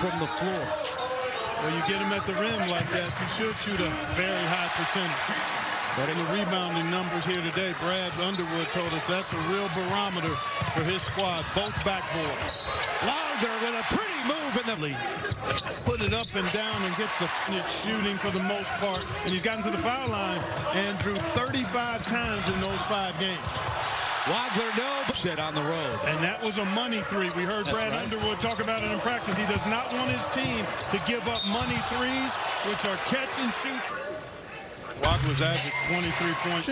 from the floor. Well, you get him at the rim like that, you should shoot a very high percentage. But in the rebounding numbers here today, Brad Underwood told us that's a real barometer for his squad, both backboards. Wagler with a pretty move in the lead. Put it up and down and gets the shooting for the most part. And he's gotten to the foul line and drew 35 times in those 5 games. Wagler, no shit on the road. And that was a money three. We heard Brad Underwood talk about it in practice. He does not want his team to give up money threes, which are catch and shoot. Wagler's average 23 points,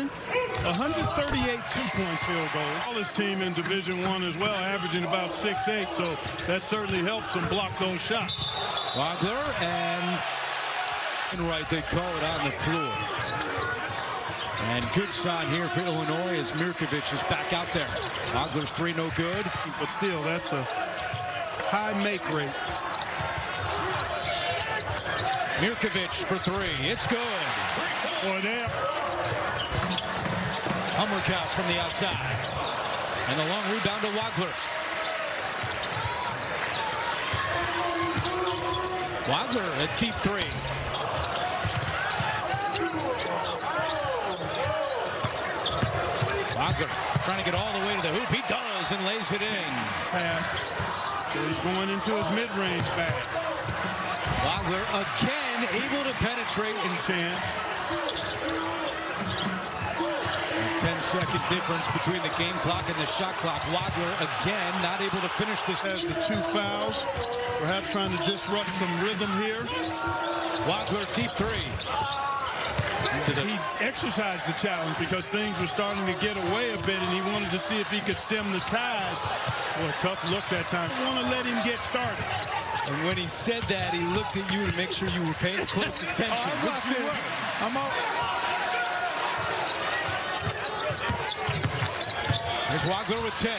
138 two-point field goals. All his team in Division I as well, averaging about 6'8", so that certainly helps him block those shots. Wagler and right, they call it on the floor. And good sign here for Illinois as Mirkovic is back out there. Wagler's 3 no good. But still, that's a high make rate. Mirkovic for 3. It's good. Boy, there. Hummerkaus from the outside. And the long rebound to Wagler. Wagler, a deep 3. Wagler trying to get all the way to the hoop. He does and lays it in. Pass. So he's going into his mid-range bag. Wagler again able to penetrate in chance. 10-second difference between the game clock and the shot clock. Wagler again not able to finish this. Has the 2 fouls. Perhaps trying to disrupt some rhythm here. Wagler deep 3. He exercised the challenge because things were starting to get away a bit, and he wanted to see if he could stem the tide. Well, tough look that time. I want to let him get started. And when he said that, he looked at you to make sure you were paying close attention. Which you were. I'm out. There's Wagler with 10.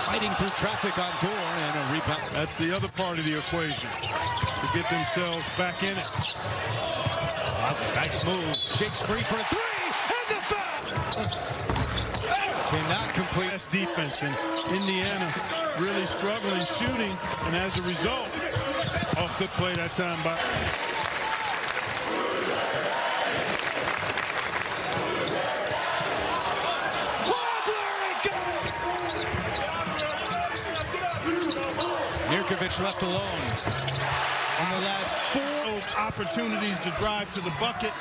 Fighting through traffic on Dorn and a rebound. That's the other part of the equation. To get themselves back in it. Nice move. Shakes free for a 3. And the foul! Cannot complete. Best defense. And Indiana really struggling shooting. And as a result, good play that time by... Mirkovic left alone. On the last 4 those opportunities to drive to the bucket,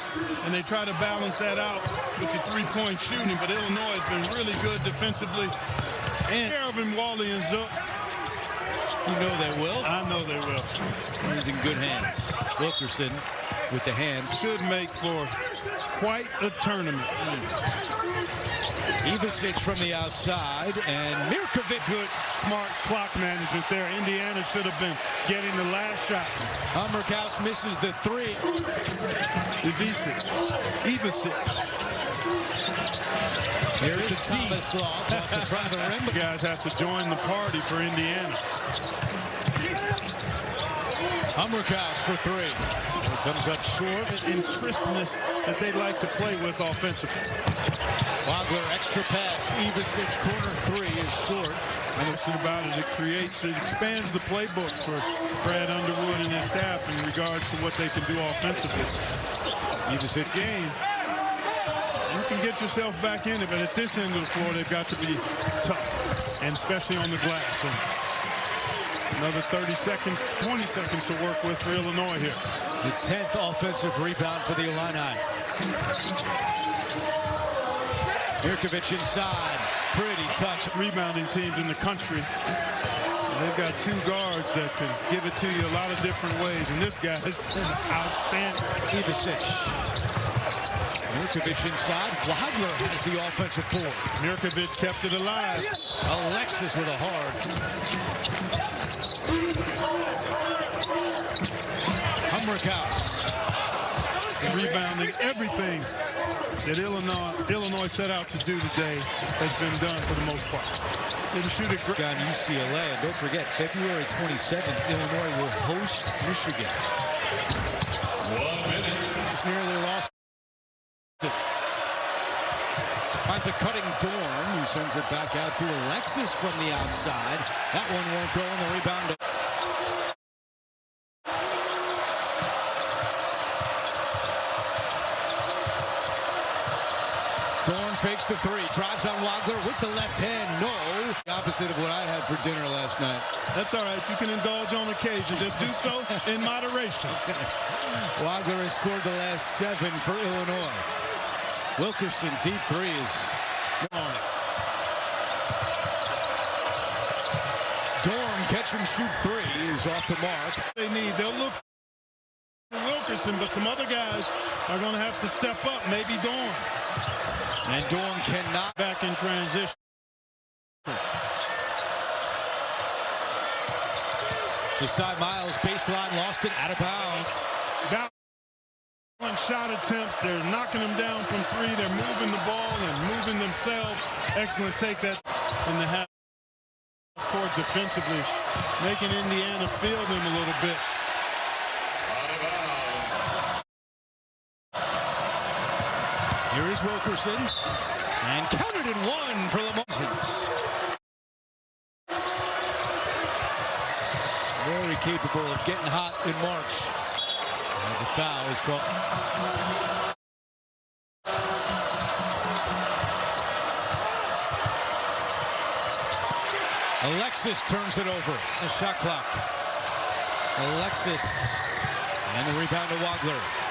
and they try to balance that out with the 3-point shooting. But Illinois has been really good defensively. And Ervin Wally and Zook. You know they will. I know they will. He's in good hands. Wilkerson with the hands. Should make for quite a tournament. Ivasic from the outside, and Mirkovic. Good, smart clock management there. Indiana should have been getting the last shot. Hummerkaus misses the 3. Ivasic. Here is Thomas off the front of the rim. You guys have to join the party for Indiana. Hummerkaus for 3. It comes up short. In crispness that they like to play with offensively. Wagler, extra pass. Ivasic, corner 3 is short. And what's it about it? It expands the playbook for Brad Underwood and his staff in regards to what they can do offensively. Ivasic game. You can get yourself back in it, but at this end of the floor, they've got to be tough, and especially on the glass. So another 30 seconds, 20 seconds to work with for Illinois here. The 10th offensive rebound for the Illini. Mirkovic inside. Pretty touch. Rebounding teams in the country. They've got 2 guards that can give it to you a lot of different ways, and this guy is outstanding. Ivasic. Mirkovic inside. Wagler has the offensive board. Mirkovic kept it alive. Alexis with a hard. Hummerkaus. Rebounding. Everything that Illinois set out to do today has been done for the most part. Didn't shoot it great. On UCLA. And don't forget, February 27th, Illinois will host Michigan. 1 minute. It's nearly lost. Finds a cutting Dorn, who sends it back out to Alexis from the outside. That one won't go on the rebound. fakes the three, drives on Wagler with the left hand. No. The opposite of what I had for dinner last night. That's all right. You can indulge on occasion. Just do so in moderation. Wagler has scored the last 7 for Illinois. Wilkerson, deep three is on. Dorm, catch and shoot three, is off the mark. They'll look for Wilkerson, but some other guys are going to have to step up. Maybe Dorm. And Dorm cannot. Back in transition. Josiah Miles, baseline, lost it, out of bounds. About one shot attempts. They're knocking them down from three. They're moving the ball and moving themselves. Excellent take that in the half court defensively, making Indiana feel them a little bit. Here is Wilkerson, and counted in one for the Moses. Very capable of getting hot in March. As a foul is called. Alexis turns it over. The shot clock. Alexis. And the rebound to Wagler.